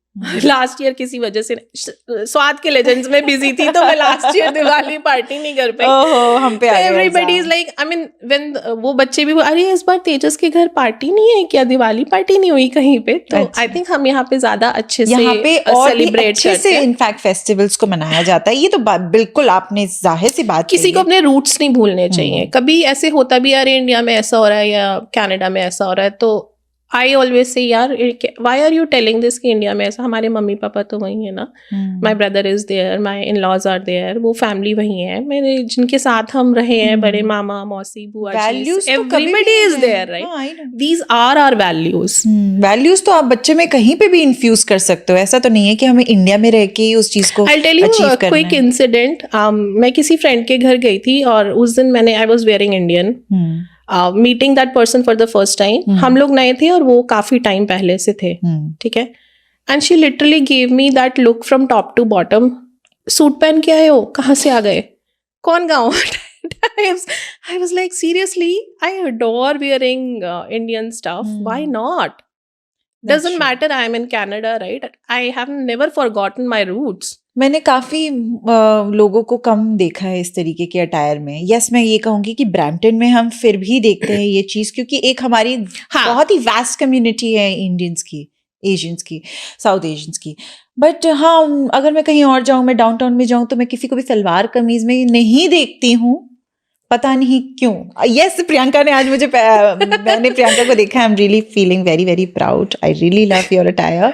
Last year किसी वजह से स्वाद के लेजेंड्स में बिजी थी, तो मैं लास्ट ईयर दिवाली पार्टी नहीं कर पाई। हम पे everybody is like, I mean when वो बच्चे भी अरे इस बार तेजस के घर पार्टी नहीं है क्या, दिवाली पार्टी नहीं हुई कहीं पे? तो आई थिंक हम यहाँ पे ज्यादा अच्छे से सेलिब्रेट करते हैं। इनफैक्ट फेस्टिवल्स को मनाया जाता है। ये तो बिल्कुल आपने जाहिर सी बात, किसी को अपने रूट्स नहीं भूलने चाहिए। कभी ऐसे होता भी अरे इंडिया में ऐसा हो रहा है या कनाडा में ऐसा हो रहा है, तो आई ऑलवेज से यार why are you telling this कि इंडिया में ऐसा, हमारे मम्मी पापा तो वही है ना, my brother is there, my in laws are there, वो फैमिली वही है मेरे जिनके साथ हम रहे हैं, बड़े मामा मौसी बुआ जी, everybody is there, right? These are our values. Values तो आप बच्चे में कहीं पे भी इन्फ्यूज कर सकते हो, ऐसा तो नहीं है कि हमें इंडिया में रह के उस चीज को I'll tell you a quick incident. मैं किसी फ्रेंड के घर गई थी और उस दिन मैंने I was wearing Indian, meeting that person for the first time. हम लोग नए थे और वो काफी टाइम पहले से थे, ठीक है। And she literally gave me that look from top to bottom. Suit पहन के आए हो, कहाँ से आ गए, कौन गाँव? I was like, seriously, I adore wearing Indian stuff. Why not? Doesn't matter, I am in Canada, right? I have never forgotten my roots. मैंने काफी लोगों को कम देखा है इस तरीके के अटायर में। यस, मैं ये कहूंगी कि ब्रैम्पटन में हम फिर भी देखते हैं ये चीज, क्योंकि एक हमारी बहुत ही वास्ट कम्युनिटी है इंडियंस की, एशियंस की, साउथ एशियंस की। बट हाँ, अगर मैं कहीं और जाऊं, मैं डाउनटाउन में जाऊं, तो मैं किसी को भी सलवार कमीज में नहीं देखती हूँ, पता नहीं क्यों। यस, प्रियंका ने आज मुझे मैंने प्रियंका को देखा, I am really feeling very very proud, I really love your attire,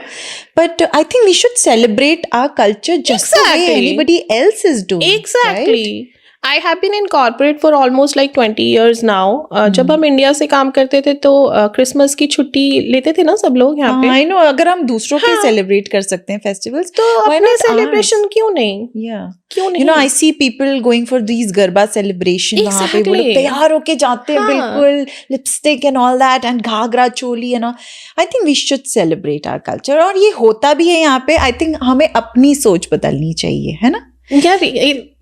but I think we should celebrate our culture just the way anybody else is doing. Exactly. I have been in corporate for almost like 20 years now. जब हम India से काम करते थे तो Christmas की छुट्टी लेते थे ना सब लोग यहाँ पे। I know, अगर हम दूसरों के सेलिब्रेट कर सकते हैं फेस्टिवल्स, तो अपने सेलिब्रेशन क्यों नहीं? क्यों नहीं? You know, I see people going for these garba celebration, वहाँ पे वो लोग तैयार होके जाते हैं, बिल्कुल lipstick and all that and ghagra choli and all. I think we should celebrate our culture, और ये होता भी है यहाँ पे। आई थिंक हमें अपनी सोच बदलनी चाहिए, है ना? यार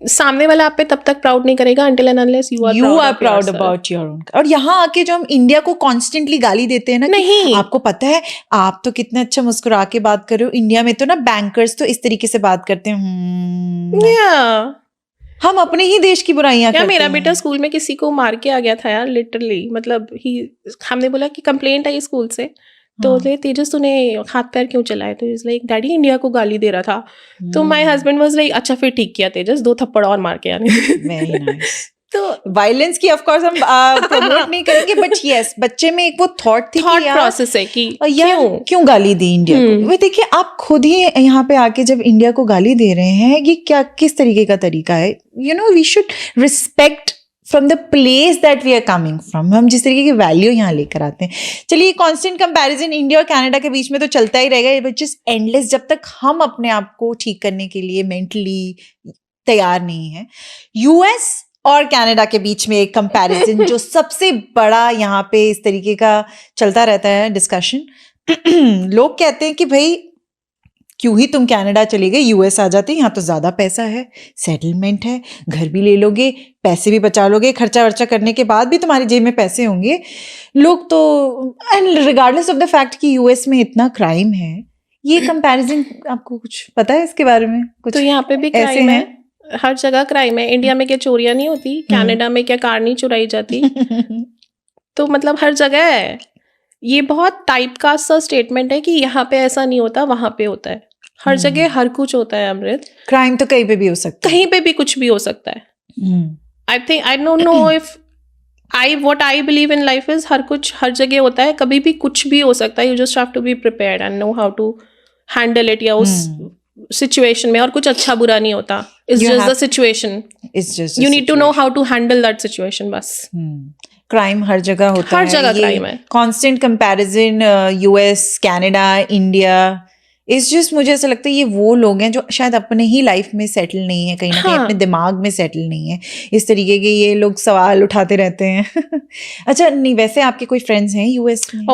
सामने वाला आप पे तब तक प्राउड नहीं करेगा until and unless you are proud about your own। और यहाँ आके जो हम इंडिया को कॉन्स्टेंटली गाली देते हैं ना, नहीं, आपको पता है, आप तो कितने अच्छा मुस्कुरा के बात कर रहे हो, इंडिया में तो ना बैंकर्स तो इस तरीके से बात करते हैं। हम अपने ही देश की बुराइयां करते हैं। मेरा बेटा स्कूल में किसी को मार के आ गया था यार, लिटरली। मतलब हमने बोला कि कंप्लेंट आई स्कूल से, तो तेजस तूने हाथ पैर क्यों चलाए? तो इज लाइक डैडी इंडिया को गाली दे रहा था। तो माय हस्बैंड वाज लाइक अच्छा फिर ठीक किया तेजस, 2 थप्पड़ और मार के आने। Very nice. तो वायलेंस की ऑफ कोर्स हम प्रमोट नहीं करेंगे, बट यस, बच्चे में एक वो थॉट थी, थॉट प्रोसेस है कि क्यों गाली दी इंडिया को। वो देखिए, आप खुद ही यहाँ पे आके जब इंडिया को गाली दे रहे हैं, ये क्या किस तरीके का तरीका है? You know, we should respect from the place that we are coming from. हम जिस तरीके की वैल्यू यहाँ लेकर आते हैं। चलिए, कांस्टेंट कंपैरिजन इंडिया और कनाडा के बीच में तो चलता ही रहेगा, विच इज एंडलेस, जब तक हम अपने आप को ठीक करने के लिए मेंटली तैयार नहीं है। यूएस और कनाडा के बीच में एक कंपैरिजन जो सबसे बड़ा यहाँ पे इस तरीके का चलता रहता है डिस्कशन। लोग कहते हैं कि भाई क्यों ही तुम कनाडा चले गए, यूएस आ जाते, यहाँ तो ज्यादा पैसा है, सेटलमेंट है, घर भी ले लोगे, पैसे भी बचा लोगे, खर्चा वर्चा करने के बाद भी तुम्हारी जेब में पैसे होंगे। लोग तो, and regardless of the fact कि यूएस में इतना क्राइम है, ये कंपैरिजन आपको कुछ पता है इसके बारे में? कुछ तो यहाँ पे भी क्राइम है, हर जगह क्राइम है। इंडिया में क्या चोरियां नहीं होती? कनाडा में क्या कार नहीं चुराई जाती? तो मतलब हर जगह है। ये बहुत टाइप का सा स्टेटमेंट है कि यहाँ पे ऐसा नहीं होता, वहां पे होता है। हर जगह हर कुछ होता है अमृत। क्राइम तो कहीं पे भी हो सकता है, कहीं पे भी कुछ भी हो सकता है। I don't know if what I believe in life is हर कुछ हर जगह होता है, कभी भी कुछ भी हो सकता है। You just have to be prepared and know how to handle it। या उस सिचुएशन में, और कुछ अच्छा बुरा नहीं होता, it's just the situation, you need to know how to handle that situation बस। क्राइम हर जगह होता है, हर जगह क्राइम है। Constant comparison US, Canada, India, इस जस्ट मुझे ऐसा लगता है ये वो लोग हैं जो शायद अपने ही लाइफ में सेटल नहीं है, कहीं ना कहीं अपने दिमाग में सेटल नहीं है। इस तरीके के ये लोग सवाल उठाते रहते हैं। अच्छा, नहीं, वैसे आपके कोई फ्रेंड्स हैं यूएस में?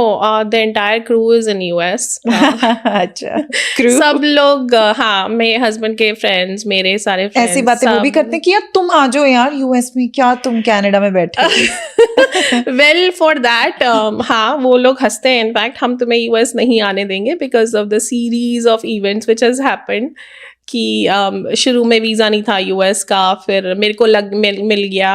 The entire crew is in US. अच्छा, क्रू सब लोग, हाँ, मेरे हस्बैंड के फ्रेंड्स, मेरे सारे फ्रेंड्स, ऐसी बातें वो भी करते हैं कि यार तुम आ जाओ यार यूएस में, क्या तुम कनाडा में बैठे? वेल फॉर दैट, हाँ, वो लोग हंसते हैं। इनफैक्ट हम तुम्हें यूएस नहीं आने देंगे because of the series of events which has happened। कि शुरू में वीज़ा नहीं था यूएस का, फिर मेरे को मिल गया,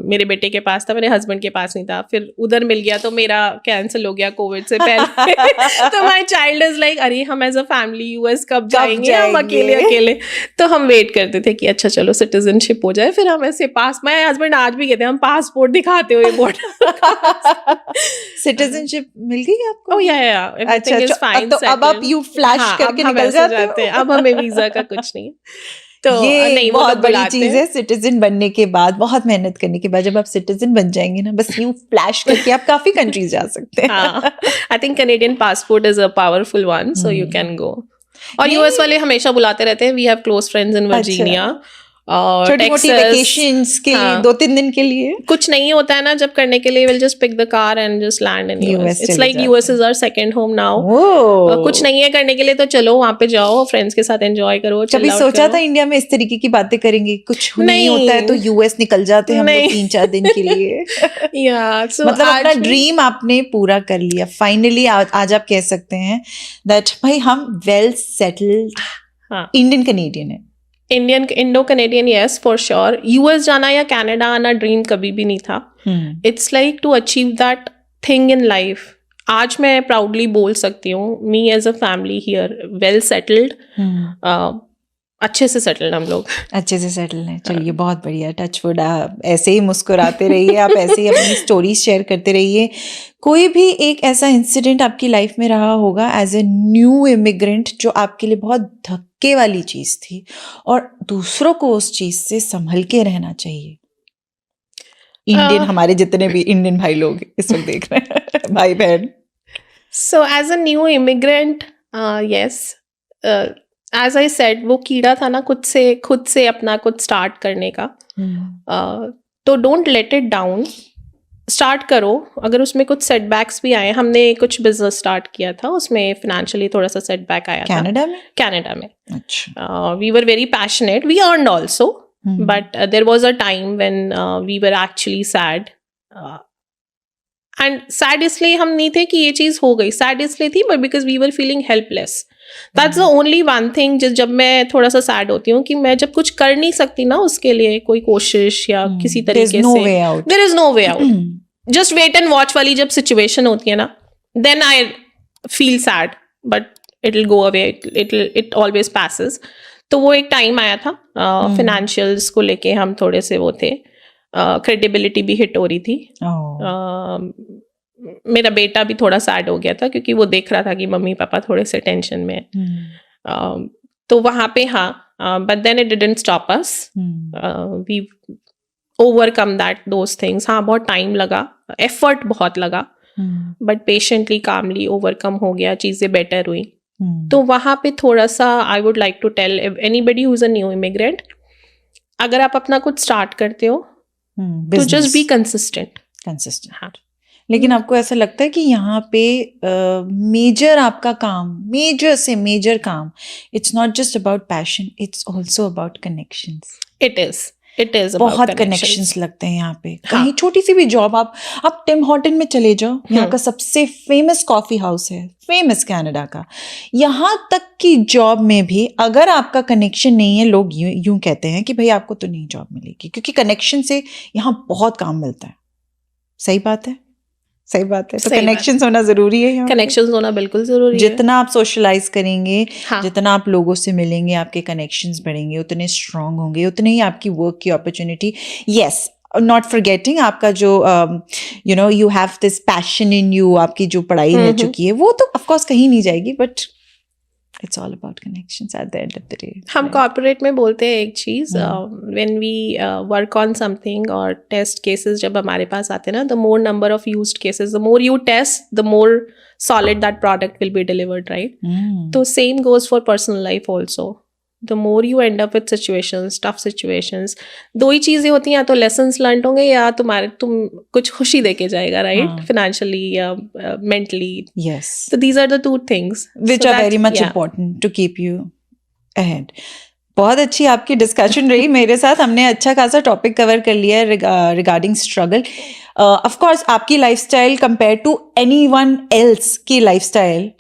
मेरे बेटे के पास था, मेरे हस्बैंड के पास नहीं था, फिर उधर मिल गया तो मेरा कैंसिल हो गया कोविड से पहले। तो माय चाइल्ड इज लाइक अरे हम एज अ फैमिली यूएस कब जाएंगे, हम अकेले। तो हम वेट करते थे कि अच्छा चलो सिटीजनशिप हो जाए, फिर हम ऐसे माय हस्बैंड आज भी कहते हैं हम पासपोर्ट दिखाते हुए बॉर्डर। सिटीजनशिप मिल गई आपको? ओह या एवरीथिंग इज फाइन। तो अब आप यू फ्लैश करके निकल जाते हैं। अब हमें वीजा का कुछ नहीं। तो ये नहीं, बहुत बड़ी चीज है सिटीजन बनने के बाद, बहुत मेहनत करने के बाद जब आप सिटीजन बन जाएंगे ना, बस यू फ्लैश करके आप काफी कंट्रीज जा सकते हैं। I think Canadian passport is a powerful one, so you can go. और यूएस वाले हमेशा बुलाते रहते हैं, we have close friends in Virginia. छोटी मोटी वेकेशंस के लिए 2-3 दिन के लिए कुछ नहीं होता है ना जब करने के लिए, will just pick the car and just land in US. It's like US is our second home now. कुछ नहीं है करने के लिए तो चलो वहां पे जाओ, फ्रेंड्स के साथ एंजॉय करो। कभी सोचा था इंडिया में इस तरीके की बातें करेंगे? कुछ नहीं होता है तो यूएस निकल जाते हैं हम लोग 3-4 दिन के लिए। मतलब अपना ड्रीम आपने पूरा कर लिया फाइनली। आज आप कह सकते हैं दैट भाई हम वेल सेटल्ड इंडियन कैनेडियन है। Indo Canadian, yes for sure. US जाना या कनाडा आना ड्रीम कभी भी नहीं था। It's like to achieve that thing in life. आज मैं प्राउडली बोल सकती हूँ, me as a family here well settled, अच्छे से सेटल्ड, हम लोग अच्छे से सेटल्ड हैं। चलिए बहुत बढ़िया, टच वुड। आप ऐसे ही मुस्कुराते रहिए, आप ऐसे ही अपनी स्टोरीज शेयर करते रहिए। कोई भी एक ऐसा इंसिडेंट आपकी लाइफ में रहा होगा एज ए न्यू इमिग्रेंट जो आपके लिए बहुत धक्के वाली चीज थी, और दूसरों को उस चीज से संभल के रहना चाहिए। इंडियन हमारे जितने भी इंडियन भाई लोग इस वक्त देख रहे हैं, भाई बहन। So as a new immigrant, yes, as I said, वो कीड़ा था ना खुद से अपना कुछ स्टार्ट करने का। तो don't let it down, start करो। अगर उसमें कुछ सेटबैक्स भी आए, हमने कुछ बिजनेस स्टार्ट किया था, उसमें फाइनेंशियली थोड़ा सा सेटबैक आया था कनाडा में। अच्छा। We were very passionate, we earned also, but there was a time when we were actually sad. And sad इसलिए हम नहीं थे कि ये चीज हो गई, सैड इसलिए थी but because we were feeling helpless. That's the only one thing जब मैं थोड़ा सा सैड होती हूँ कि मैं जब कुछ कर नहीं सकती ना उसके लिए कोई कोशिश या किसी तरीके से, there is no way out, just wait and watch वाली जब सिचुएशन होती है ना, then I feel sad, but it will go away, it always passes. तो वो एक टाइम आया था, फाइनेंशियल्स को लेके हम थोड़े से वो थे, क्रेडिबिलिटी भी हिट हो रही थी। मेरा बेटा भी थोड़ा सैड हो गया था क्योंकि वो देख रहा था कि मम्मी पापा थोड़े से टेंशन में। तो वहाँ पे but then it didn't stop us, we overcome those things. हाँ, बहुत टाइम लगा, एफर्ट बहुत लगा, बट पेशेंटली कामली ओवरकम हो गया, चीजें बेटर हुई। तो वहाँ पे थोड़ा सा I would like to tell anybody who is a new immigrant, अगर आप अपना कुछ स्टार्ट करते हो तो जस्ट बी कंसिस्टेंट। हाँ। लेकिन आपको ऐसा लगता है कि यहाँ पे मेजर आपका काम, मेजर काम, it's not just about passion, it's also about connections. It is बहुत कनेक्शंस लगते हैं यहाँ पे। कहीं छोटी सी भी जॉब, आप टिम हॉर्टन में चले जाओ, यहाँ का सबसे फेमस कॉफी हाउस है, फेमस कनाडा का। यहाँ तक की जॉब में भी अगर आपका कनेक्शन नहीं है, लोग यूं कहते हैं कि भाई आपको तो नहीं जॉब मिलेगी, क्योंकि कनेक्शन से यहाँ बहुत काम मिलता है। सही बात है। तो कनेक्शंस होना जरूरी है। कनेक्शंस होना बिल्कुल जरूरी है। जितना आप सोशलाइज करेंगे, जितना आप लोगों से मिलेंगे, आपके कनेक्शंस बढ़ेंगे, उतने स्ट्रांग होंगे, उतने ही आपकी वर्क की अपॉर्चुनिटी। यस, नॉट फॉरगेटिंग आपका जो you have this passion in you, आपकी जो पढ़ाई रह चुकी है वो तो ऑफ कोर्स कहीं नहीं जाएगी, but it's all about connections at the end of the day. हम कॉर्पोरेट में बोलते हैं एक चीज, when we work on something और टेस्ट केसेस जब हमारे पास आते हैं ना, the more number of used cases, the more you test, the more solid that product will be delivered, right? तो same goes for personal life also. The more you end up with situations, tough situations, दो ही चीजें होती हैं, या तो lessons learned होंगे या तुम कुछ खुशी देके जाएगा, right? Financially या mentally. Yes. So these are the two things which are very much important to keep you ahead. बहुत अच्छी आपकी डिस्कशन रही मेरे साथ। हमने अच्छा खासा टॉपिक कवर कर लिया है रिगार्डिंग स्ट्रगल। ऑफ कोर्स आपकी lifestyle compare to anyone else की लाइफस्टाइल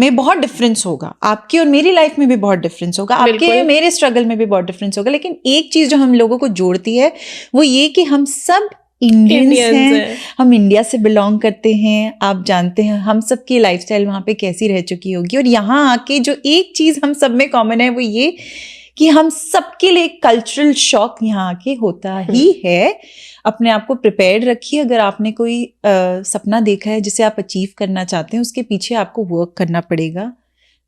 में बहुत डिफरेंस होगा, आपकी और मेरी लाइफ में भी बहुत डिफरेंस होगा, आपके और मेरे स्ट्रगल में भी बहुत डिफरेंस होगा, लेकिन एक चीज जो हम लोगों को जोड़ती है वो ये कि हम सब इंडियंस हैं, हम इंडिया से बिलोंग करते हैं। आप जानते हैं हम सब की लाइफस्टाइल वहाँ पे कैसी रह चुकी होगी, और यहाँ आके जो एक चीज हम सब में कॉमन है वो ये कि हम सबके लिए कल्चरल शॉक यहाँ आके होता ही है। अपने आप को प्रिपेयर्ड रखिए। अगर आपने कोई सपना देखा है जिसे आप अचीव करना चाहते हैं, उसके पीछे आपको वर्क करना पड़ेगा।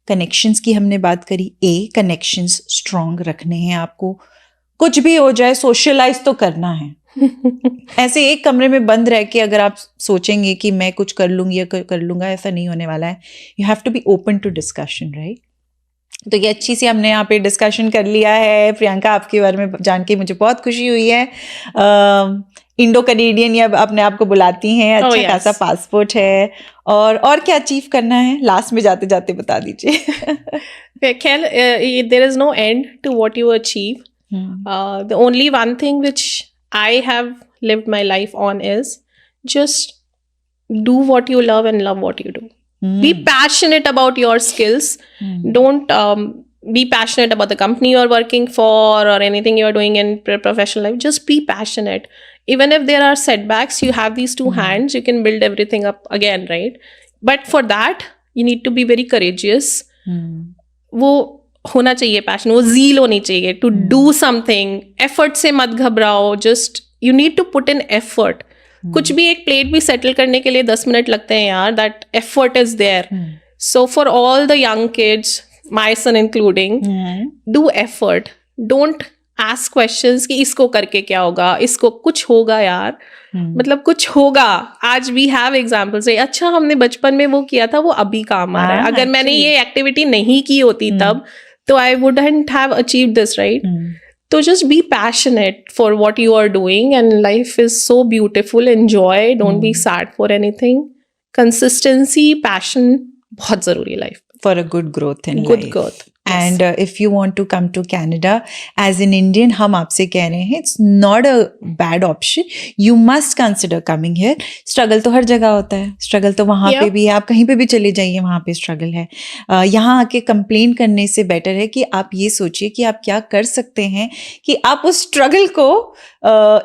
कनेक्शंस की हमने बात करी, कनेक्शंस स्ट्रॉन्ग रखने हैं आपको, कुछ भी हो जाए सोशलाइज तो करना है। ऐसे एक कमरे में बंद रह के अगर आप सोचेंगे कि मैं कुछ कर लूंगी या कर लूंगा, ऐसा नहीं होने वाला है। You have to be open to discussion, right? तो ये अच्छी सी हमने यहाँ पे डिस्कशन कर लिया है। प्रियंका, आपके बारे में जान के मुझे बहुत खुशी हुई है। इंडो कनेडियन या अपने आप को बुलाती हैं, अच्छा खासा पासपोर्ट है, और क्या अचीव करना है लास्ट में जाते जाते बता दीजिए। खैर, there is no end to what you achieve. The only one thing which I have lived my life on is just do what you love and love what you do. Be passionate about your skills. Don't be passionate about the company you're working for or anything you're doing in professional life. Just be passionate. Even if there are setbacks, you have these two hands, you can build everything up again, right? But for that, you need to be very courageous. वो होना चाहिए passion, वो zeal होनी चाहिए to do something. Effort से मत घबराओ, just you need to put in effort. कुछ भी एक प्लेट भी सेटल करने के लिए 10 मिनट लगते हैं यार. That effort is there. So for all the young kids, my son including, do effort. Don't ask questions कि इसको करके क्या होगा, इसको कुछ होगा यार. मतलब कुछ होगा. आज वी हैव एग्जाम्पल्स. अच्छा, हमने बचपन में वो किया था, वो अभी काम आ रहा है. अगर मैंने ये एक्टिविटी नहीं की होती तब, तो I wouldn't have achieved this, right? So just be passionate for what you are doing, and life is so beautiful. Enjoy. Don't be sad for anything. Consistency, passion, बहुत जरूरी है life. For a good growth in life. Good growth. And if you want to come to Canada as an Indian, हम आपसे कह रहे हैं, it's not a bad option. You must consider coming here. Struggle तो हर जगह होता है. Struggle तो वहाँ पे भी है. आप कहीं पे भी चले जाइए, वहाँ पे struggle है. यहाँ आके complain करने से better है कि आप ये सोचिए कि आप क्या कर सकते हैं कि आप उस struggle को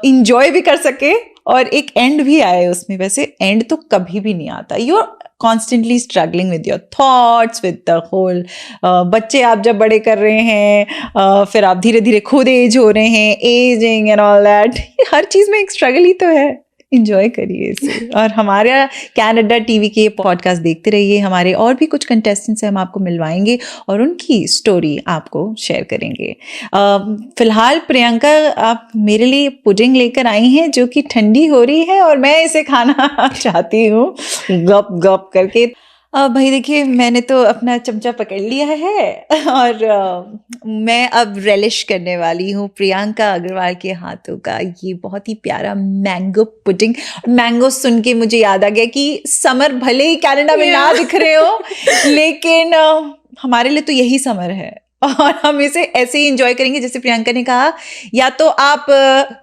enjoy भी कर सके और एक end भी आए उसमें. वैसे end तो कभी भी नहीं आता. You're constantly struggling with your thoughts, with the whole बच्चे आप जब बड़े कर रहे हैं, फिर आप धीरे धीरे खुद एज हो रहे हैं, एजिंग एंड ऑल दैट. हर चीज में एक स्ट्रगल ही तो है. इंजॉय करिए इसे. और हमारा कनाडा टीवी के पॉडकास्ट देखते रहिए. हमारे और भी कुछ कंटेस्टेंट्स हैं, हम आपको मिलवाएंगे और उनकी स्टोरी आपको शेयर करेंगे. फिलहाल प्रियंका, आप मेरे लिए पुडिंग लेकर आई हैं जो कि ठंडी हो रही है और मैं इसे खाना चाहती हूँ गप गप करके. भाई देखिए, मैंने तो अपना चमचा पकड़ लिया है और मैं अब रेलिश करने वाली हूँ प्रियंका अग्रवाल के हाथों का ये बहुत ही प्यारा मैंगो पुडिंग. मैंगो सुन के मुझे याद आ गया कि समर भले ही कनाडा में ना दिख रहे हो, लेकिन हमारे लिए तो यही समर है और हम इसे ऐसे ही इंजॉय करेंगे. जैसे प्रियंका ने कहा, या तो आप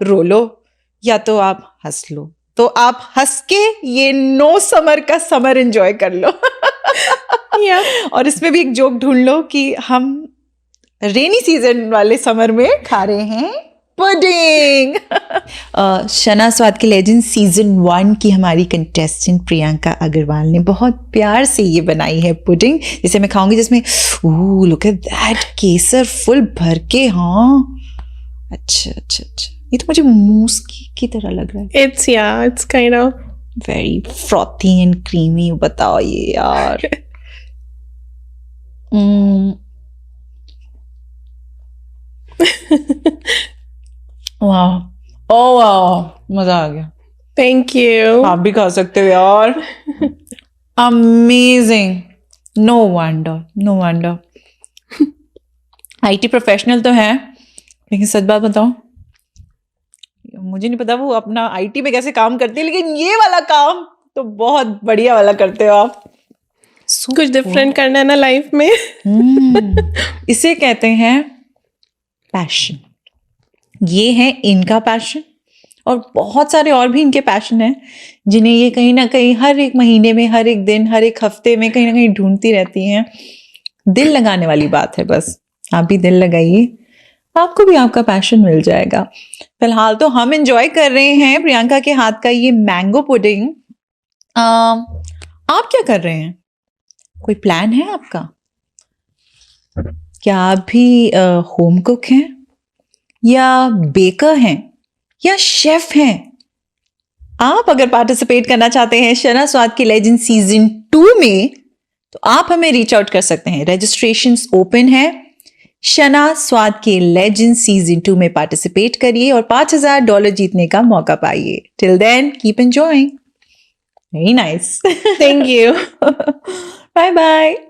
रो लो या तो आप हंस लो. तो आप हंस के ये नो समर का समर एंजॉय कर लो. और इसमें भी एक जोक ढूंढ लो कि हम रेनी सीजन वाले समर में खा रहे हैं पुडिंग. शना स्वाद के लेजेंड सीजन 1 की हमारी कंटेस्टेंट प्रियंका अग्रवाल ने बहुत प्यार से ये बनाई है पुडिंग, जिसे मैं खाऊंगी, जिसमें look at that, Kesar full भर के. हाँ, अच्छा अच्छा अच्छा, ये तो मुझे मूस की तरह लग रहा है. It's kind of very frothy and creamy. बताओ ये यार. वाह, ओ वाह, मजा आ गया. Thank you. आप भी खा सकते हो यार. Amazing. No wonder. IT professional तो है, लेकिन सच बात बताऊं, मुझे नहीं पता वो अपना IT में कैसे काम करते हैं, लेकिन ये वाला काम तो बहुत बढ़िया वाला करते हो आप. कुछ डिफरेंट करना है ना लाइफ में. इसे कहते हैं पैशन. ये है इनका पैशन और बहुत सारे और भी इनके पैशन हैं जिन्हें ये कहीं ना कहीं हर एक महीने में, हर एक दिन, हर एक हफ्ते में कहीं ना कहीं ढूंढती रहती हैं। दिल लगाने वाली बात है, बस आप भी दिल लगाइए, आपको भी आपका पैशन मिल जाएगा। फिलहाल तो हम एंजॉय कर रहे हैं प्रियंका के हाथ का ये मैंगो पुडिंग। आप क्या कर रहे हैं? कोई प्लान है आपका? क्या आप भी होम कुक हैं, या बेकर हैं, या शेफ हैं? आप अगर पार्टिसिपेट करना चाहते हैं शना स्वाद की लेजेंड सीजन 2 में, तो आप हमें रीच आउट कर सकते हैं। रजिस्ट्रेशंस ओपन है। शना स्वाद के लेजेंड सीजन 2 में पार्टिसिपेट करिए और $5000 जीतने का मौका पाइए। Till then keep enjoying. Very nice. Thank you. Bye bye.